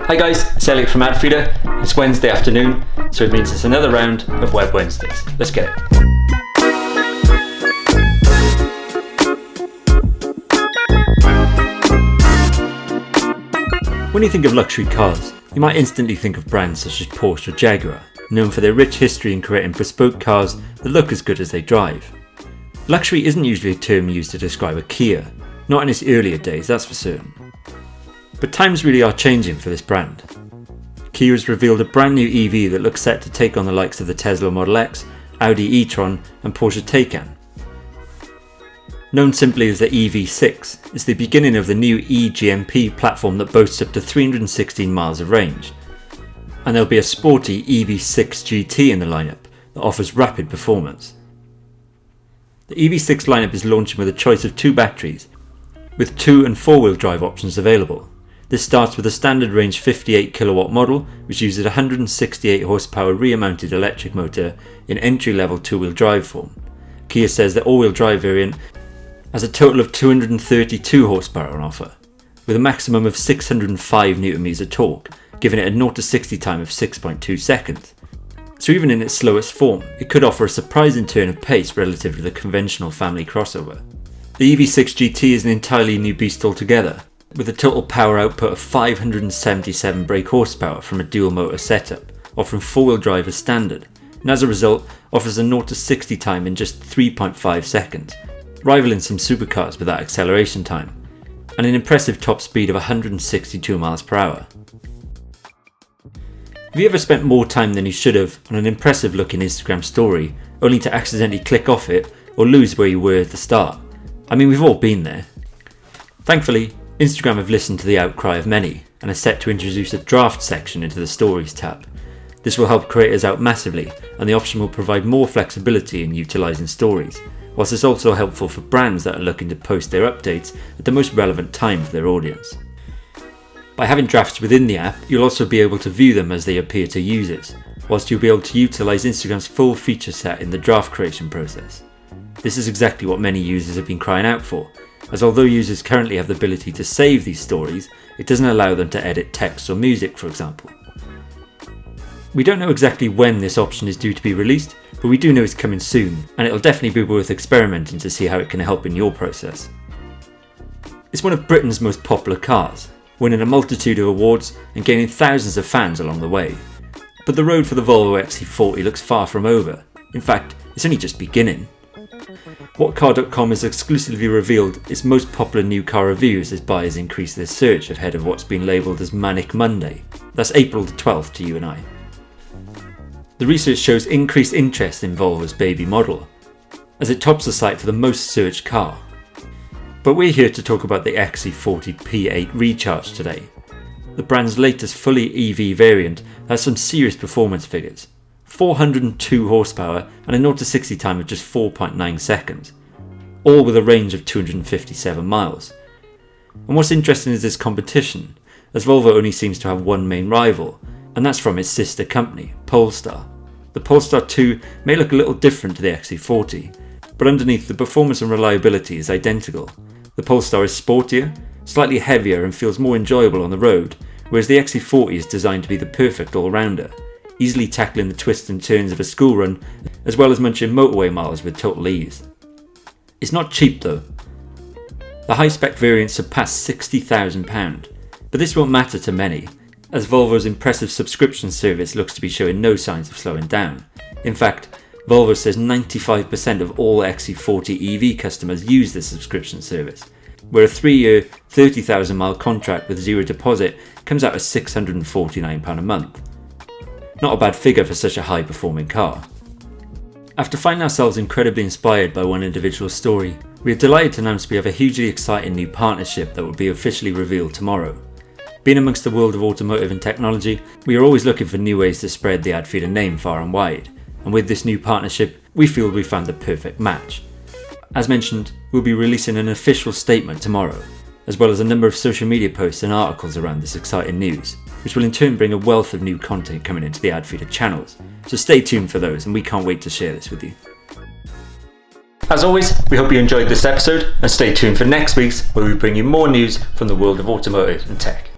Hi guys, it's Elliot from AdFeeder. It's Wednesday afternoon, so it means it's another round of Web Wednesdays. Let's get it. When you think of luxury cars, you might instantly think of brands such as Porsche or Jaguar, known for their rich history in creating bespoke cars that look as good as they drive. Luxury isn't usually a term used to describe a Kia, not in its earlier days, that's for certain. But times really are changing for this brand. Kia has revealed a brand new EV that looks set to take on the likes of the Tesla Model X, Audi e-tron and Porsche Taycan. Known simply as the EV6, it's the beginning of the new eGMP platform that boasts up to 316 miles of range. And there'll be a sporty EV6 GT in the lineup that offers rapid performance. The EV6 lineup is launching with a choice of two batteries, with 2 and 4-wheel drive options available. This starts with a standard range 58 kilowatt model, which uses a 168 horsepower rear-mounted electric motor in entry-level 2-wheel drive form. Kia says the all-wheel drive variant has a total of 232 horsepower on offer, with a maximum of 605 Nm of torque, giving it a 0 to 60 time of 6.2 seconds. So even in its slowest form, it could offer a surprising turn of pace relative to the conventional family crossover. The EV6 GT is an entirely new beast altogether, with a total power output of 577 brake horsepower from a dual motor setup, offering 4-wheel drive as standard, and as a result offers a 0 to 60 time in just 3.5 seconds, rivaling some supercars with that acceleration time, and an impressive top speed of 162 miles per hour. Have you ever spent more time than you should have on an impressive looking Instagram story, only to accidentally click off it or lose where you were at the start? I mean, we've all been there. Thankfully, Instagram have listened to the outcry of many and are set to introduce a draft section into the Stories tab. This will help creators out massively, and the option will provide more flexibility in utilising stories, whilst it's also helpful for brands that are looking to post their updates at the most relevant time for their audience. By having drafts within the app, you'll also be able to view them as they appear to users, whilst you'll be able to utilise Instagram's full feature set in the draft creation process. This is exactly what many users have been crying out for, as although users currently have the ability to save these stories, it doesn't allow them to edit text or music, for example. We don't know exactly when this option is due to be released, but we do know it's coming soon, and it'll definitely be worth experimenting to see how it can help in your process. It's one of Britain's most popular cars, winning a multitude of awards and gaining thousands of fans along the way. But the road for the Volvo XC40 looks far from over. In fact, it's only just beginning. WhatCar.com has exclusively revealed its most popular new car reviews as buyers increase their search ahead of what's been labelled as Manic Monday. That's April the 12th to you and I. The research shows increased interest in Volvo's baby model, as it tops the site for the most searched car. But we're here to talk about the XC40 P8 Recharge today, the brand's latest fully EV variant that has some serious performance figures. 402 horsepower and a 0 to 60 time of just 4.9 seconds, all with a range of 257 miles. And what's interesting is this competition, as Volvo only seems to have one main rival, and that's from its sister company, Polestar. The Polestar 2 may look a little different to the XC40, but underneath the performance and reliability is identical. The Polestar is sportier, slightly heavier and feels more enjoyable on the road, whereas the XC40 is designed to be the perfect all-rounder, easily tackling the twists and turns of a school run, as well as munching motorway miles with total ease. It's not cheap though. The high-spec variants surpass £60,000, but this won't matter to many, as Volvo's impressive subscription service looks to be showing no signs of slowing down. In fact, Volvo says 95% of all XC40 EV customers use this subscription service, where a 3-year, 30,000 mile contract with zero deposit comes out at £649 a month. Not a bad figure for such a high performing car. After finding ourselves incredibly inspired by one individual story, we are delighted to announce we have a hugely exciting new partnership that will be officially revealed tomorrow. Being amongst the world of automotive and technology, we are always looking for new ways to spread the AdFeeder name far and wide, and with this new partnership, we feel we found the perfect match. As mentioned, we'll be releasing an official statement tomorrow, as well as a number of social media posts and articles around this exciting news, which will in turn bring a wealth of new content coming into the AdFeeder channels, so stay tuned for those and we can't wait to share this with you. As always, we hope you enjoyed this episode and stay tuned for next week's where we bring you more news from the world of automotive and tech.